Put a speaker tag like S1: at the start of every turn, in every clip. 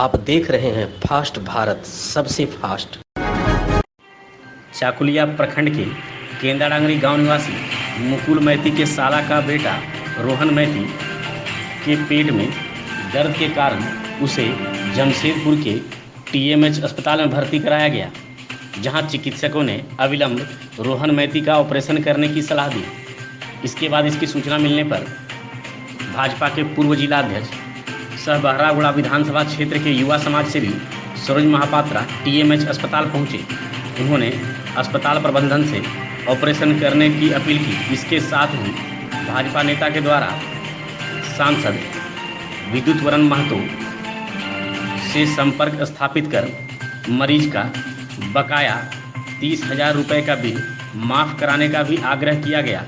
S1: आप देख रहे हैं फास्ट भारत, सबसे फास्ट।
S2: चाकुलिया प्रखंड के केंदाडांगरी गांव निवासी मुकुल मैती के साला का बेटा रोहन मैती के पेट में दर्द के कारण उसे जमशेदपुर के टीएमएच अस्पताल में भर्ती कराया गया, जहां चिकित्सकों ने अविलंब रोहन मैती का ऑपरेशन करने की सलाह दी। इसके बाद इसकी सूचना मिलने पर भाजपा के पूर्व जिलाध्यक्ष सह बहरागुड़ा विधानसभा क्षेत्र के युवा समाज सेवी सरोज महापात्रा टीएमएच अस्पताल पहुंचे। उन्होंने अस्पताल प्रबंधन से ऑपरेशन करने की अपील की। इसके साथ ही भाजपा नेता के द्वारा सांसद विद्युत वरण महतो से संपर्क स्थापित कर मरीज का बकाया 30,000 रुपये का बिल माफ़ कराने का भी आग्रह किया गया।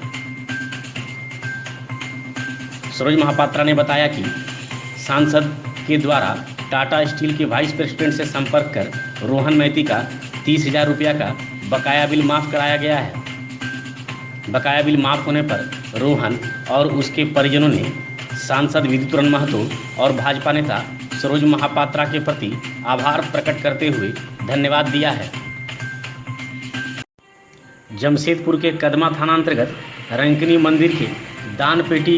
S2: सरोज महापात्रा ने बताया कि सांसद के द्वारा टाटा स्टील के वाइस प्रेसिडेंट से संपर्क कर रोहन मैती का 30,000 रुपया का बकाया बिल माफ़ कराया गया है। बकाया बिल माफ़ होने पर रोहन और उसके परिजनों ने सांसद विद्युत वरण महतो और भाजपा नेता सरोज महापात्रा के प्रति आभार प्रकट करते हुए धन्यवाद दिया है। जमशेदपुर के कदमा थाना अंतर्गत रंकनी मंदिर के दान पेटी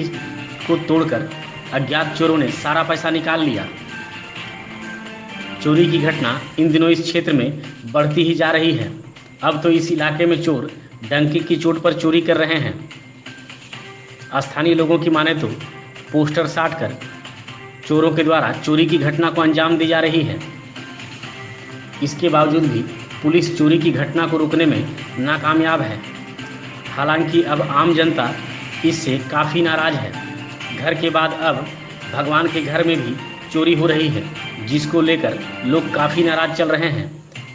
S2: को तोड़कर अज्ञात चोरों ने सारा पैसा निकाल लिया। चोरी की घटना इन दिनों इस क्षेत्र में बढ़ती ही जा रही है। अब तो इस इलाके में चोर डंके की चोट पर चोरी कर रहे हैं। स्थानीय लोगों की माने तो पोस्टर साटकर चोरों के द्वारा चोरी की घटना को अंजाम दी जा रही है। इसके बावजूद भी पुलिस चोरी की घटना को रोकने में नाकामयाब है। हालांकि अब आम जनता इससे काफ़ी नाराज़ है। घर के बाद अब भगवान के घर में भी चोरी हो रही है, जिसको लेकर लोग काफ़ी नाराज़ चल रहे हैं।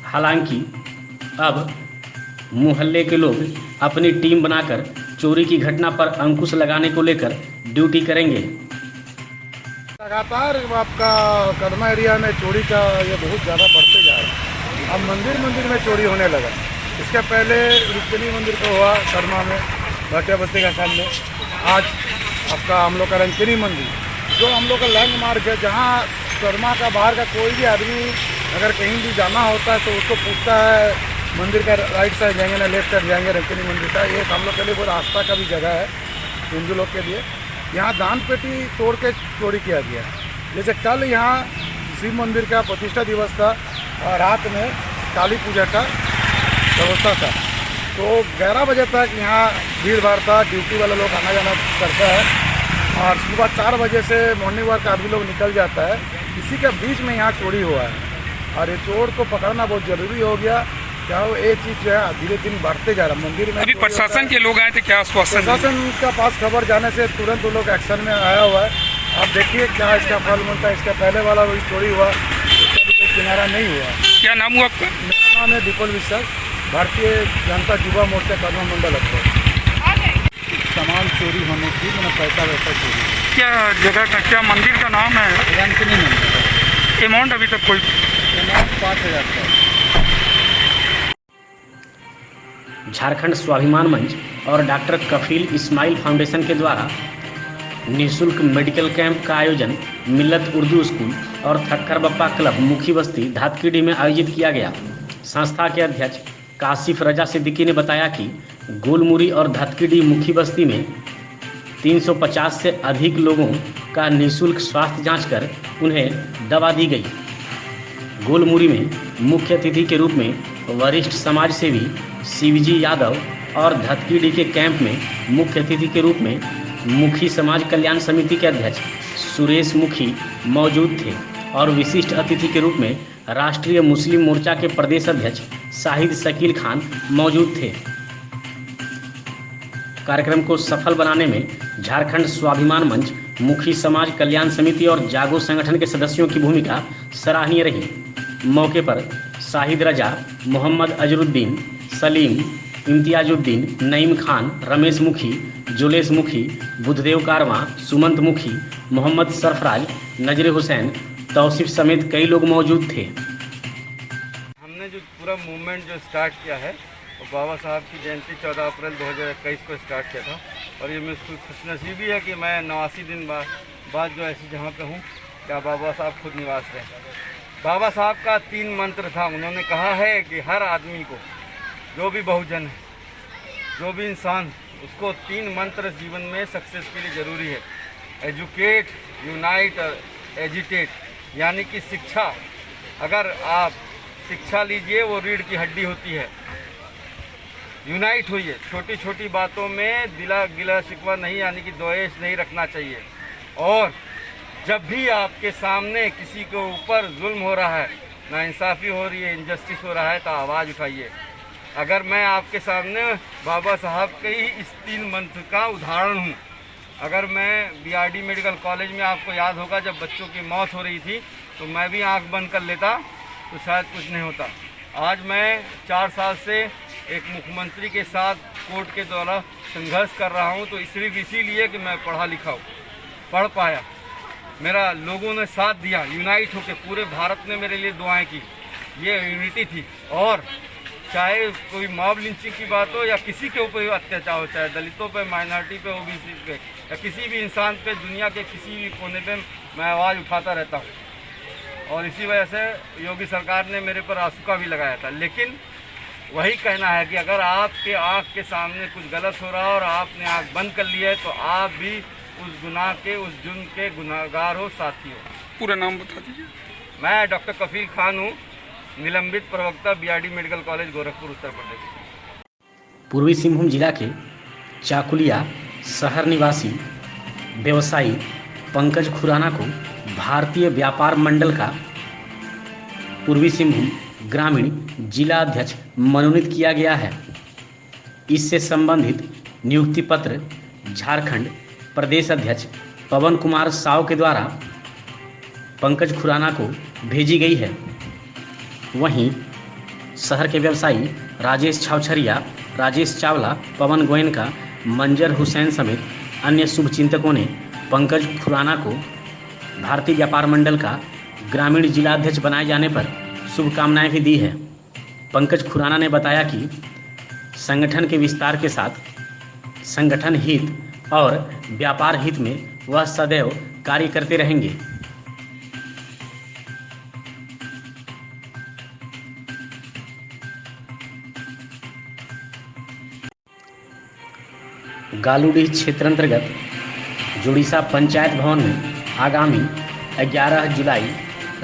S2: हालांकि अब मोहल्ले के लोग अपनी टीम बनाकर चोरी की घटना पर अंकुश लगाने को लेकर ड्यूटी करेंगे।
S3: लगातार आपका कदमा एरिया में चोरी का ये बहुत ज़्यादा बढ़ते जा रहा है। अब मंदिर में चोरी होने लगा। इसके पहले रुक्मिणी मंदिर को हुआ कदमा में, भटिया बस्ती का सामने। आज आपका हम लोग का रंकनी मंदिर, जो हम लोग का लैंडमार्क है, जहाँ कदमा का बाहर का कोई भी आदमी अगर कहीं भी जाना होता है तो उसको पूछता है मंदिर का राइट साइड जाएंगे ना लेफ्ट साइड जाएंगे। रंकनी मंदिर का ये हम लोग के लिए बहुत आस्था का भी जगह है हिंदू लोग के लिए। यहाँ दान पेटी तोड़ के चोरी किया गया। जैसे कल यहाँ शिव मंदिर का प्रतिष्ठा दिवस था और रात में काली पूजा का व्यवस्था था, तो 11 बजे तक यहाँ भीड़ भाड़ था। ड्यूटी वाले लोग आना जाना करता है और सुबह 4 बजे से मॉर्निंग वॉक आदमी लोग निकल जाता है। इसी के बीच में यहाँ चोरी हुआ है और ये चोर को पकड़ना बहुत ज़रूरी हो गया। क्या वो एक चीज़ जो है धीरे दिन बढ़ते जा रहा है। मंदिर में
S4: अभी प्रशासन के लोग आए थे, क्या आश्वासन?
S3: प्रशासन का पास खबर जाने से तुरंत वो लोग एक्शन में आया हुआ है। आप देखिए क्या इसका फल मिलता है। इसका पहले वाला वही चोरी हुआ, उसका भी कोई किनारा नहीं हुआ।
S4: क्या नाम हुआ आपका?
S3: मेरा नाम है दीपल विश्वास, भारतीय जनता युवा मोर्चा कदमा मंडल अध्यक्ष। सामान चोरी होने की, मैंने पैसा वैसा चोरी।
S4: क्या जगह का, क्या मंदिर का नाम है?
S3: रंकनी मंदिर।
S4: अमाउंट अभी तक कोई?
S3: अमाउंट 5,000 का।
S2: झारखंड स्वाभिमान मंच और डॉक्टर कफील इस्माइल फाउंडेशन के द्वारा निःशुल्क मेडिकल कैंप का आयोजन मिल्लत उर्दू स्कूल और थक्कर बप्पा क्लब मुखी बस्ती धातकीडी में आयोजित किया गया। संस्था के अध्यक्ष काशिफ रजा सिद्दीकी ने बताया कि गोलमुरी और धातकीडी मुखी बस्ती में 350 से अधिक लोगों का निःशुल्क स्वास्थ्य जांच कर उन्हें दवा दी गई। गोलमुरी में मुख्य अतिथि के रूप में वरिष्ठ समाज सेवी शिवजी यादव और धतकीडी के कैंप में मुख्य अतिथि के रूप में मुखी समाज कल्याण समिति के अध्यक्ष सुरेश मुखी मौजूद थे और विशिष्ट अतिथि के रूप में राष्ट्रीय मुस्लिम मोर्चा के प्रदेश अध्यक्ष शाहिद शकील खान मौजूद थे। कार्यक्रम को सफल बनाने में झारखंड स्वाभिमान मंच, मुखी समाज कल्याण समिति और जागो संगठन के सदस्यों की भूमिका सराहनीय रही। मौके पर शाहिद रजा, मोहम्मद अजरुद्दीन, सलीम, इम्तियाजुद्दीन, नईम खान, रमेश मुखी, जुलेश मुखी, बुद्धदेव कारवां, सुमंत मुखी, मोहम्मद सरफराज, नजर हुसैन, तौसीफ समेत कई लोग मौजूद थे।
S5: हमने जो पूरा मूवमेंट जो स्टार्ट किया है वो बाबा साहब की जयंती 14 अप्रैल 2021 को स्टार्ट किया था और ये मेरी खुशनसीबी है कि मैं 89 दिन बाद जो ऐसी जगह पे हूँ, क्या बाबा साहब खुद निवास रहे। बाबा साहब का 3 मंत्र था। उन्होंने कहा है कि हर आदमी को, जो भी बहुजन है, जो भी इंसान, उसको 3 मंत्र जीवन में सक्सेस के लिए ज़रूरी है। एजुकेट, यूनाइट और एजिटेट, यानी कि शिक्षा। अगर आप शिक्षा लीजिए, वो रीढ़ की हड्डी होती है। यूनाइट होइए, छोटी छोटी बातों में गिला शिकवा नहीं, यानी कि द्वेष नहीं रखना चाहिए। और जब भी आपके सामने किसी के ऊपर जुल्म हो रहा है, नाइंसाफ़ी हो रही है, इनजस्टिस हो रहा है, तो आवाज़ उठाइए। अगर मैं आपके सामने बाबा साहब के ही इस 3 मंत्र का उदाहरण हूँ। अगर मैं बीआरडी मेडिकल कॉलेज में, आपको याद होगा जब बच्चों की मौत हो रही थी, तो मैं भी आंख बंद कर लेता तो शायद कुछ नहीं होता। आज मैं 4 साल से एक मुख्यमंत्री के साथ कोर्ट के द्वारा संघर्ष कर रहा हूँ, तो सिर्फ इसीलिए कि मैं पढ़ा लिखा हूँ, पढ़ पाया, मेरा लोगों ने साथ दिया, यूनाइट होकर पूरे भारत ने मेरे लिए दुआएं की। ये यूनिटी थी। और चाहे कोई मॉब लिंचिंग की बात हो या किसी के ऊपर अत्याचार हो, चाहे दलितों पे, माइनॉरिटी पे, ओबीसी पे या किसी भी इंसान पे, दुनिया के किसी भी कोने पे मैं आवाज़ उठाता रहता हूँ। और इसी वजह से योगी सरकार ने मेरे पर आंसू भी लगाया था। लेकिन वही कहना है कि अगर आपके आँख के सामने कुछ गलत हो रहा है और आपने आँख बंद कर लिया है, तो आप भी उस गुनाह के, उस जुर्म के गुनाहगार हो, साथी हो।
S4: पूरा नाम बता दीजिए।
S5: मैं डॉक्टर कफील खान हूँ, निलंबित प्रवक्ता, BRD medical college, Gorakhpur, Uttar Pradesh.
S1: पूर्वी सिंहभूम जिला के चाकुलिया शहर निवासी व्यवसायी पंकज खुराना को भारतीय व्यापार मंडल का पूर्वी सिंहभूम ग्रामीण जिला अध्यक्ष मनोनीत किया गया है। इससे संबंधित नियुक्ति पत्र झारखंड प्रदेश अध्यक्ष पवन कुमार साव के द्वारा पंकज खुराना को भेजी गई है। वहीं शहर के व्यवसायी राजेश छावछरिया, राजेश चावला, पवन गोयनका, मंजर हुसैन समेत अन्य शुभचिंतकों ने पंकज खुराना को भारतीय व्यापार मंडल का ग्रामीण जिला अध्यक्ष बनाए जाने पर शुभकामनाएं भी दी है। पंकज खुराना ने बताया कि संगठन के विस्तार के साथ संगठन हित और व्यापार हित में वह सदैव कार्य करते रहेंगे। गालूडीह क्षेत्र अंतर्गत जोड़ीसा पंचायत भवन में आगामी 11 जुलाई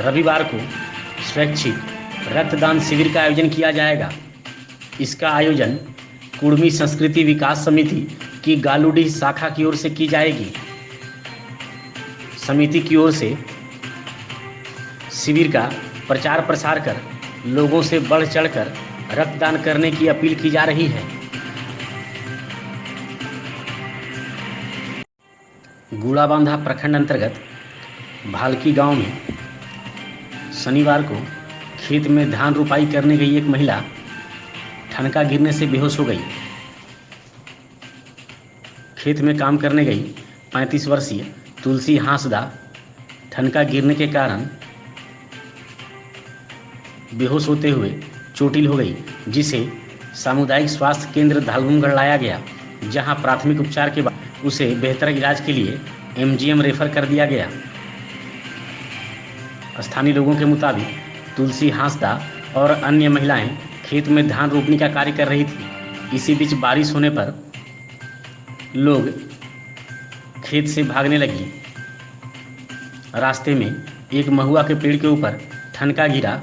S1: रविवार को स्वैच्छिक रक्तदान शिविर का आयोजन किया जाएगा। इसका आयोजन कुड़मी संस्कृति विकास समिति की गालूडीह शाखा की ओर से की जाएगी। समिति की ओर से शिविर का प्रचार प्रसार कर लोगों से बढ़ चढ़कर रक्तदान करने की अपील की जा रही है। गुड़ाबांधा प्रखंड अंतर्गत भालकी गांव में शनिवार को खेत में धान रुपाई करने गई एक महिला ठनका गिरने से बेहोश हो गई। खेत में काम करने गई 35 वर्षीय तुलसी हांसदा ठनका गिरने के कारण बेहोश होते हुए चोटिल हो गई, जिसे सामुदायिक स्वास्थ्य केंद्र धालगुमगढ़ लाया गया, जहां प्राथमिक उपचार के बाद उसे बेहतर इलाज के लिए एमजीएम रेफर कर दिया गया। स्थानीय लोगों के मुताबिक तुलसी हांसदा और अन्य महिलाएं खेत में धान रोपने का कार्य कर रही थी। इसी बीच बारिश होने पर लोग खेत से भागने लगी। रास्ते में एक महुआ के पेड़ के ऊपर ठनका गिरा।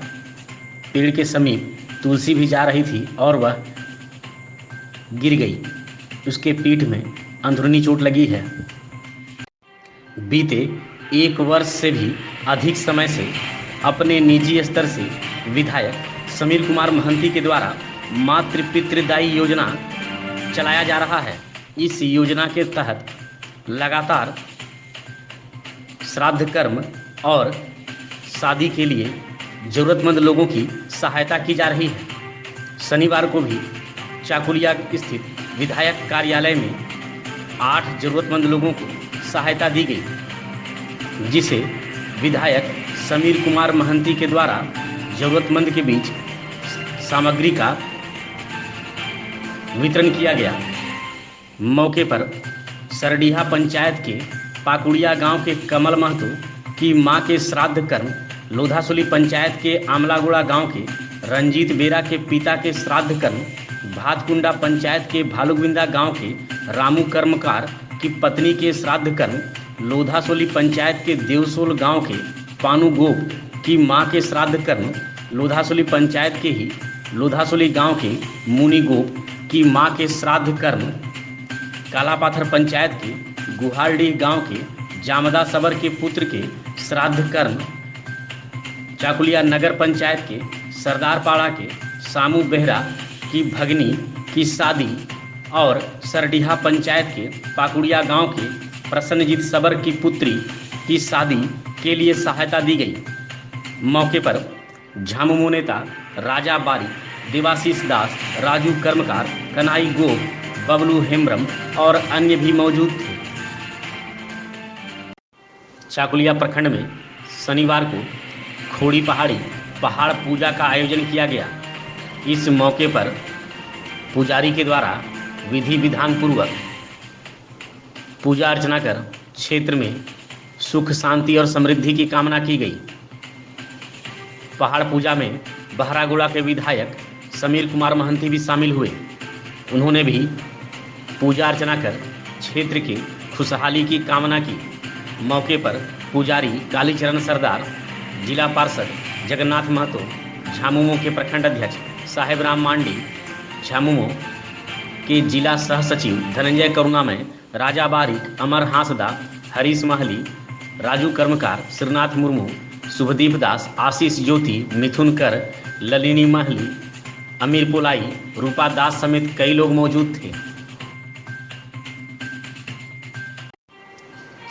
S1: पेड़ के समीप तुलसी भी जा रही थी और वह गिर गई। उसके पीठ में अंदरूनी चोट लगी है। बीते 1 वर्ष से भी अधिक समय से अपने निजी स्तर से विधायक समीर कुमार महंती के द्वारा मातृ पितृदायी योजना चलाया जा रहा है। इस योजना के तहत लगातार श्राद्ध कर्म और शादी के लिए ज़रूरतमंद लोगों की सहायता की जा रही है। शनिवार को भी चाकुलिया स्थित विधायक कार्यालय में 8 ज़रूरतमंद लोगों को सहायता दी गई, जिसे विधायक समीर कुमार महंती के द्वारा ज़रूरतमंद के बीच सामग्री का वितरण किया गया। मौके पर सरडीहा पंचायत के पाकुड़िया गांव के कमल महतो की मां के श्राद्ध कर्म
S2: लोधासुली पंचायत के आमलागुड़ा गांव के रंजीत बेरा के पिता के श्राद्ध कर्म, भातकुंडा पंचायत के भालुकबिंदा गांव के रामू कर्मकार की पत्नी के श्राद्ध कर्म, लोधासुली पंचायत के देवसोल गांव के पानू गोप की मां के श्राद्ध कर्म, लोधासुली पंचायत के ही लोधासुली गांव के मुनि गोप की मां के श्राद्ध कर्म, कालापाथर पंचायत के गुहारडीह गांव के जामदा सबर के पुत्र के श्राद्ध कर्म, चाकुलिया नगर पंचायत के सरदारपाड़ा के सामू बेहरा की भगनी की शादी और सरडीहा पंचायत के पाकुड़िया गांव के प्रसन्नजीत सबर की पुत्री की शादी के लिए सहायता दी गई। मौके पर झामुमो नेता राजा बारी, देवाशीष दास, राजू कर्मकार, कन्हई गोप, बबलू हेम्ब्रम और अन्य भी मौजूद थे। चाकुलिया प्रखंड में शनिवार को खोड़ी पहाड़ पूजा का आयोजन किया गया। इस मौके पर पुजारी के द्वारा विधि विधान पूर्वक पूजा अर्चना कर क्षेत्र में सुख शांति और समृद्धि की कामना की गई। पहाड़ पूजा में बहरागुड़ा के विधायक समीर कुमार महंती भी शामिल हुए। उन्होंने भी पूजा अर्चना कर क्षेत्र की खुशहाली की कामना की। मौके पर पुजारी कालीचरण सरदार, जिला पार्षद जगन्नाथ महतो, झामुमो के प्रखंड अध्यक्ष साहेब राम मांडी, झामुमो के जिला सह सचिव धनंजय करुणामय, राजा बारिक, अमर हांसदा, हरीश महली, राजू कर्मकार, श्रीनाथ मुर्मू, शुभदीप दास, आशीष ज्योति, मिथुन कर, ललिनी महली, अमीर पोलाई, रूपा दास समेत कई लोग मौजूद थे।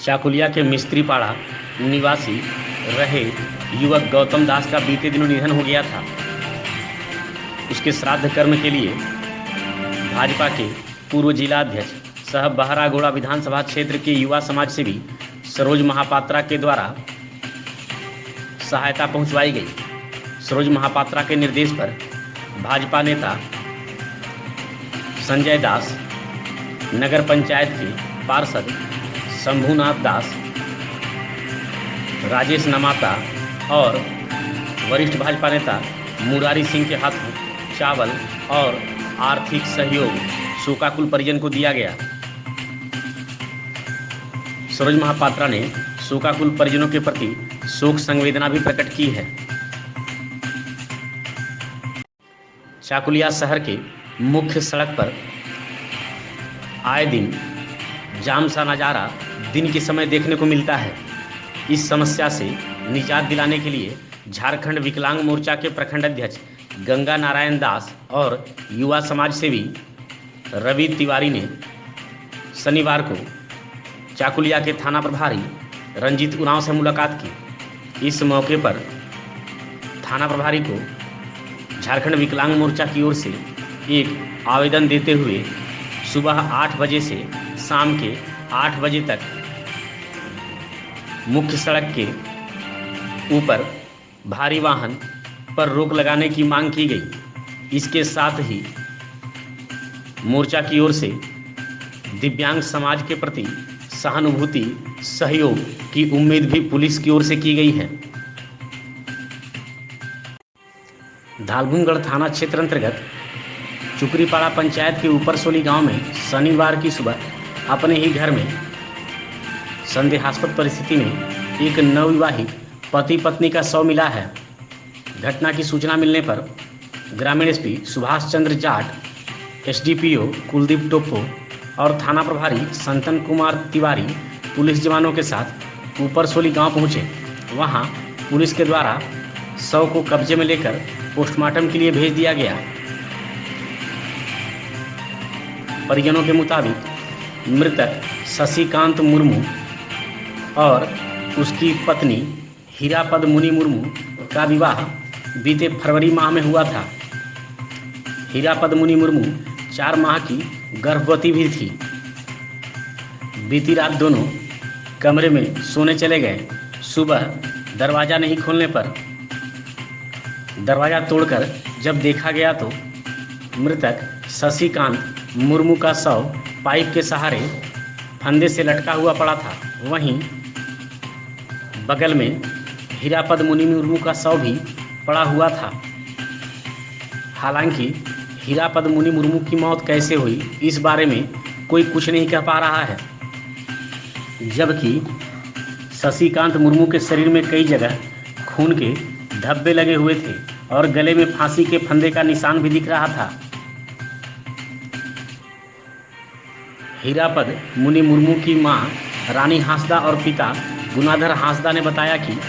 S2: चाकुलिया के मिस्त्रीपाड़ा निवासी रहे युवक गौतम दास का बीते दिनों निधन हो गया था। उसके श्राद्ध कर्म के लिए भाजपा के पूर्व जिला अध्यक्ष सह बहरागोड़ा विधानसभा क्षेत्र के युवा समाज सेवी सरोज महापात्रा के द्वारा सहायता पहुंचवाई गई। सरोज महापात्रा के निर्देश पर भाजपा नेता संजय दास, नगर पंचायत के पार्षद शंभुनाथ दास, राजेश नमाता और वरिष्ठ भाजपा नेता मुरारी सिंह के हाथों चावल और आर्थिक सहयोग शोकाकुल परिजन को दिया गया। सरोज महापात्रा ने शोकाकुल परिजनों के प्रति शोक संवेदना भी प्रकट की है। चाकुलिया शहर के मुख्य सड़क पर आए दिन जाम सा नज़ारा दिन के समय देखने को मिलता है। इस समस्या से निजात दिलाने के लिए झारखंड विकलांग मोर्चा के प्रखंड अध्यक्ष गंगा नारायण दास और युवा समाज सेवी रवि तिवारी ने शनिवार को चाकुलिया के थाना प्रभारी रंजीत उरांव से मुलाकात की। इस मौके पर थाना प्रभारी को झारखंड विकलांग मोर्चा की ओर से एक आवेदन देते हुए सुबह 8 बजे से शाम के 8 बजे तक मुख्य सड़क के ऊपर भारी वाहन पर रोक लगाने की मांग की गई। इसके साथ ही मोर्चा की ओर से दिव्यांग समाज के प्रति सहानुभूति, सहयोग की उम्मीद भी पुलिस की ओर से की गई है। धालभूमगढ़ थाना क्षेत्र अंतर्गत चुकरीपाड़ा पंचायत के ऊपरसोली गांव में शनिवार की सुबह अपने ही घर में संदेहास्पद परिस्थिति में एक नवविवाहित पति पत्नी का शव मिला है। घटना की सूचना मिलने पर ग्रामीण एसपी सुभाष चंद्र जाट, एसडीपीओ कुलदीप टोप्पो और थाना प्रभारी संतन कुमार तिवारी पुलिस जवानों के साथ ऊपरसोली गांव पहुंचे। वहां पुलिस के द्वारा शव को कब्जे में लेकर पोस्टमार्टम के लिए भेज दिया गया। परिजनों के मुताबिक मृतक शशिकांत मुर्मू और उसकी पत्नी हीरापद मुनि मुर्मू का विवाह बीते फरवरी माह में हुआ था। हीरापद मुनि मुर्मू 4 माह की गर्भवती भी थी। बीती रात दोनों कमरे में सोने चले गए। सुबह दरवाज़ा नहीं खोलने पर दरवाज़ा तोड़कर जब देखा गया तो मृतक शशिकांत मुर्मू का शव पाइप के सहारे फंदे से लटका हुआ पड़ा था। वहीं बगल में
S1: हीरापद मुनि मुर्मू का शव भी पड़ा हुआ था। हालांकि हीरापद मुनि मुर्मू की मौत कैसे हुई इस बारे में कोई कुछ नहीं कह पा रहा है, जबकि शशिकांत मुर्मू के शरीर में कई जगह खून के धब्बे लगे हुए थे और गले में फांसी के फंदे का निशान भी दिख रहा था। हीरापद मुनि मुर्मू की मां रानी हांसदा और पिता गुनाधर हांसदा ने बताया कि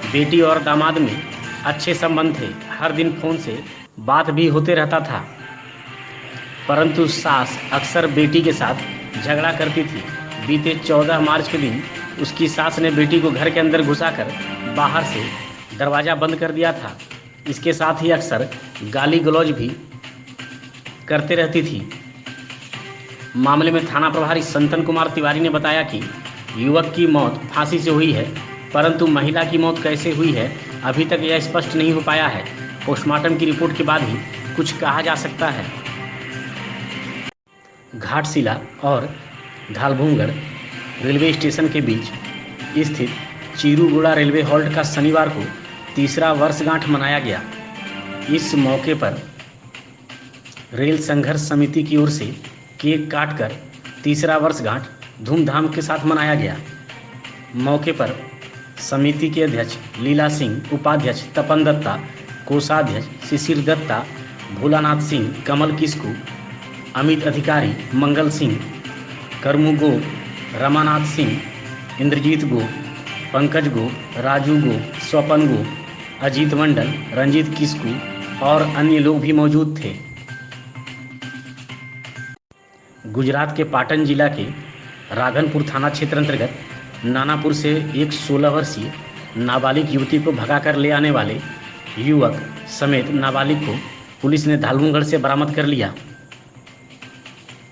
S1: बेटी और दामाद में अच्छे संबंध थे, हर दिन फोन से बात भी होते रहता था, परंतु सास अक्सर बेटी के साथ झगड़ा करती थी। बीते 14 मार्च के दिन उसकी सास ने बेटी को घर के अंदर घुसाकर बाहर से दरवाज़ा बंद कर दिया था। इसके साथ ही अक्सर गाली गलौज भी करते रहती थी। मामले में थाना प्रभारी संतन कुमार तिवारी ने बताया कि युवक की मौत फांसी से हुई है, परंतु महिला की मौत कैसे हुई है अभी तक यह स्पष्ट नहीं हो पाया है। पोस्टमार्टम की रिपोर्ट के बाद ही कुछ कहा जा सकता है। घाटशिला और धालभूमगढ़ रेलवे स्टेशन के बीच स्थित चीरूगुड़ा रेलवे हॉल्ट का शनिवार को तीसरा वर्षगांठ मनाया गया। इस मौके पर रेल संघर्ष समिति की ओर से केक काटकर तीसरा वर्षगांठ धूमधाम के साथ मनाया गया। मौके पर समिति के अध्यक्ष लीला सिंह, उपाध्यक्ष तपन दत्ता, कोषाध्यक्ष शिशिर दत्ता, भोलानाथ सिंह, कमल किस्कू, अमित अधिकारी, मंगल सिंह, करमू गो, रमानाथ सिंह, इंद्रजीत गो, पंकज गो, राजू गो, स्वपन गो, अजीत मंडल, रंजीत किस्कू और अन्य लोग भी मौजूद थे। गुजरात के पाटन जिला के राघनपुर थाना क्षेत्र अंतर्गत नानापुर से एक 16 वर्षीय नाबालिग युवती को भगाकर ले आने वाले युवक समेत नाबालिग को पुलिस ने धालभूमगढ़ से बरामद कर लिया।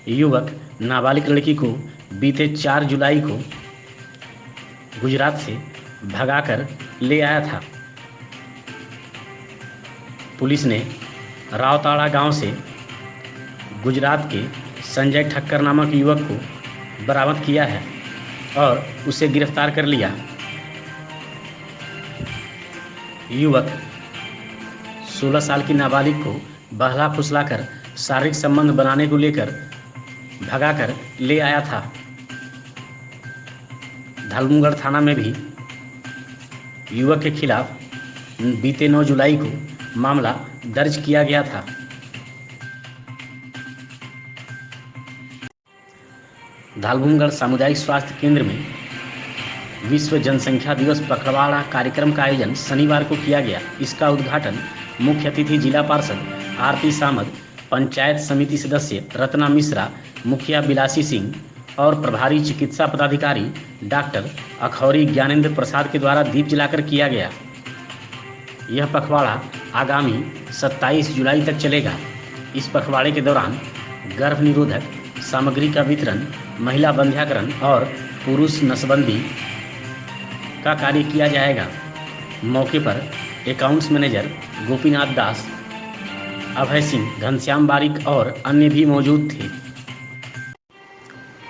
S1: युवक नाबालिग लड़की को बीते 4 जुलाई को गुजरात से भगाकर ले आया था। पुलिस ने रावताड़ा गांव से गुजरात के संजय ठक्कर नामक युवक को बरामद किया है और उसे गिरफ्तार कर लिया। युवक 16 साल की नाबालिग को बहला फुसलाकर शारीरिक संबंध बनाने को लेकर भगाकर ले आया था। धालभूमगढ़ थाना में भी युवक के खिलाफ बीते 9 जुलाई को मामला दर्ज किया गया था। धालभूमगढ़ सामुदायिक स्वास्थ्य केंद्र में विश्व जनसंख्या दिवस पखवाड़ा कार्यक्रम का आयोजन शनिवार को किया गया। इसका उद्घाटन मुख्य अतिथि जिला पार्षद आरती सामद, पंचायत समिति सदस्य रत्ना मिश्रा, मुखिया बिलासी सिंह और प्रभारी चिकित्सा पदाधिकारी डॉक्टर अखौरी ज्ञानेंद्र प्रसाद के द्वारा दीप जलाकर किया गया। यह पखवाड़ा आगामी 27 जुलाई तक चलेगा। इस पखवाड़े के दौरान गर्भ निरोधक सामग्री का वितरण, महिला बंध्याकरण और पुरुष नसबंदी का कार्य किया जाएगा। मौके पर अकाउंट्स मैनेजर गोपीनाथ दास, अभय सिंह, घनश्याम बारिक और अन्य भी मौजूद थे।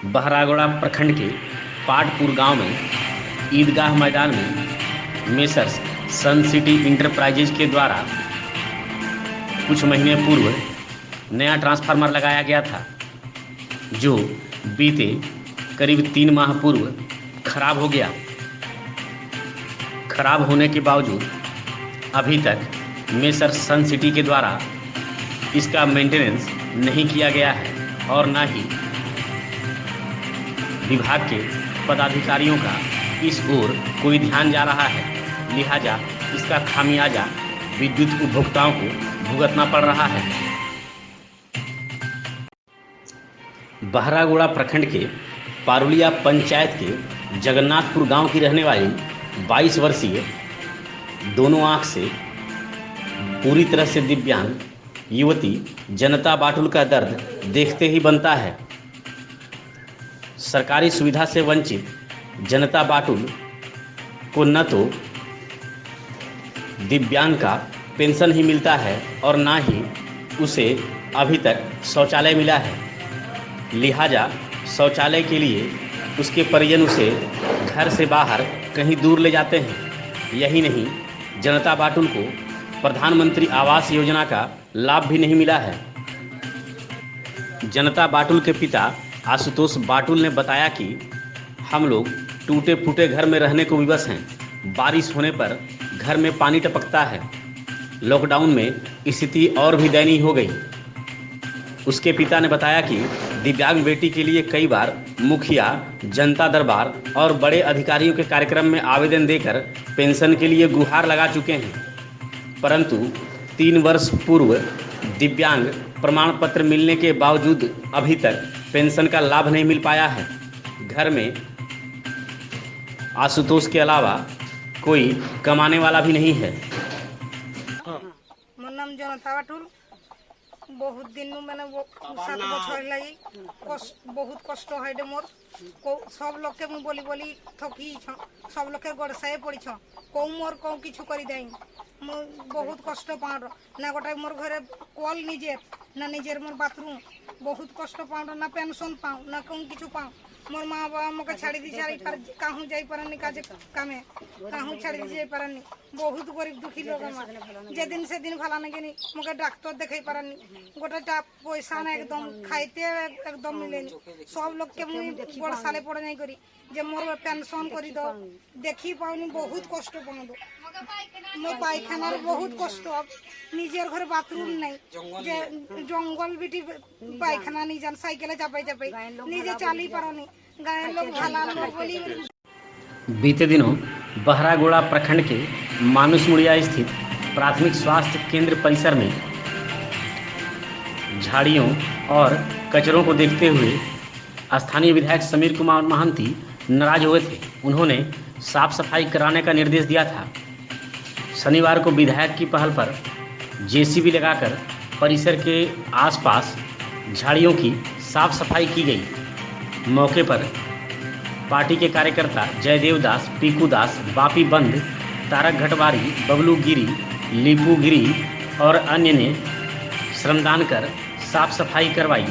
S1: बहरागोड़ा प्रखंड के पाटपुर गांव में ईदगाह मैदान में मेसर्स सन सिटी इंटरप्राइजेज के द्वारा कुछ महीने पूर्व नया ट्रांसफार्मर लगाया गया था, जो बीते करीब 3 माह पूर्व खराब हो गया। खराब होने के बावजूद अभी तक मेसर सन सिटी के द्वारा इसका मेंटेनेंस नहीं किया गया है और ना ही विभाग के पदाधिकारियों का इस ओर कोई ध्यान जा रहा है। लिहाजा इसका खामियाजा विद्युत उपभोक्ताओं को भुगतना पड़ रहा है। बहरागोड़ा प्रखंड के पारुलिया पंचायत के जगन्नाथपुर गांव की रहने वाली 22 वर्षीय दोनों आँख से पूरी तरह से दिव्यांग युवती जनता बाटुल का दर्द देखते ही बनता है। सरकारी सुविधा से वंचित जनता बाटुल को न तो दिव्यांग का पेंशन ही मिलता है और ना ही उसे अभी तक शौचालय मिला है। लिहाजा शौचालय के लिए उसके परिजन उसे घर से बाहर कहीं दूर ले जाते हैं।
S2: यही नहीं, जनता बाटुल को प्रधानमंत्री आवास योजना का लाभ भी नहीं मिला है। जनता बाटुल के पिता आशुतोष बाटुल ने बताया कि हम लोग टूटे फूटे घर में रहने को विवश हैं। बारिश होने पर घर में पानी टपकता है। लॉकडाउन में स्थिति और भी दयनीय हो गई। उसके पिता ने बताया कि दिव्यांग बेटी के लिए कई बार मुखिया, जनता दरबार और बड़े अधिकारियों के कार्यक्रम में आवेदन देकर पेंशन के लिए गुहार लगा चुके हैं, परंतु 3 वर्ष पूर्व दिव्यांग प्रमाण पत्र मिलने के बावजूद अभी तक पेंशन का लाभ नहीं मिल पाया है। घर में आशुतोष के अलावा कोई कमाने वाला भी नहीं है।
S6: मोर नाम जनता बाटुल। बहुत दिन मैंने 7 बछर लगी बहुत कष्ट है मोर। सब लोग के बोली बोली थकी सब लोग के गड़साए पड़ी कौ मोर कौ किछु करी दे बहुत कष्ट पाड़ ना गोटे मोर घरे कल निजेर ना निजेर मोर बाथरूम बहुत कष्ट पाड़ ना पेंशन पाऊँ ना कौन किछु पाऊँ। मोर माँ बाबा मोके छाड़ी दी कहूँ जाई पारनी काजे कामे कहूँ छाड़ी दी जाई पारनी बहुत गरीब दुखी लोग जे दिन से दिन भला नहीं मोके डॉक्टर देखे पारनी गोटेटा पैसा ना एकदम खाइते एकदम मिलेनी। सब लोग के मुई बड़ साले पड़े नहीं करी जे मोर पेंशन करी दो देखी पाऊनी बहुत कष्ट पाऊँ दो मोर पायखानार बहुत कष्ट। अब निजेर घर बाथरूम नहीं जे जंगल बिटी पायखाना नहीं जान साइकेले चापाई चापाई निजे चाली पारनी गाय लोग भला लोग बोली।
S1: बीते दिनों बहरागोड़ा प्रखंड के मानुषमुड़िया स्थित प्राथमिक स्वास्थ्य केंद्र परिसर में झाड़ियों और कचरों को देखते हुए स्थानीय विधायक समीर कुमार महांती नाराज हुए थे। उन्होंने साफ सफाई कराने का निर्देश दिया था। शनिवार को विधायक की पहल पर जेसीबी लगाकर परिसर के आसपास झाड़ियों की साफ सफाई की गई। मौके पर पार्टी के कार्यकर्ता जयदेव दास, पीकू दास, बापी बंद, तारक घटवारी, बबलू गिरी, लीपू गिरी और अन्य ने श्रमदान कर साफ सफाई करवाई।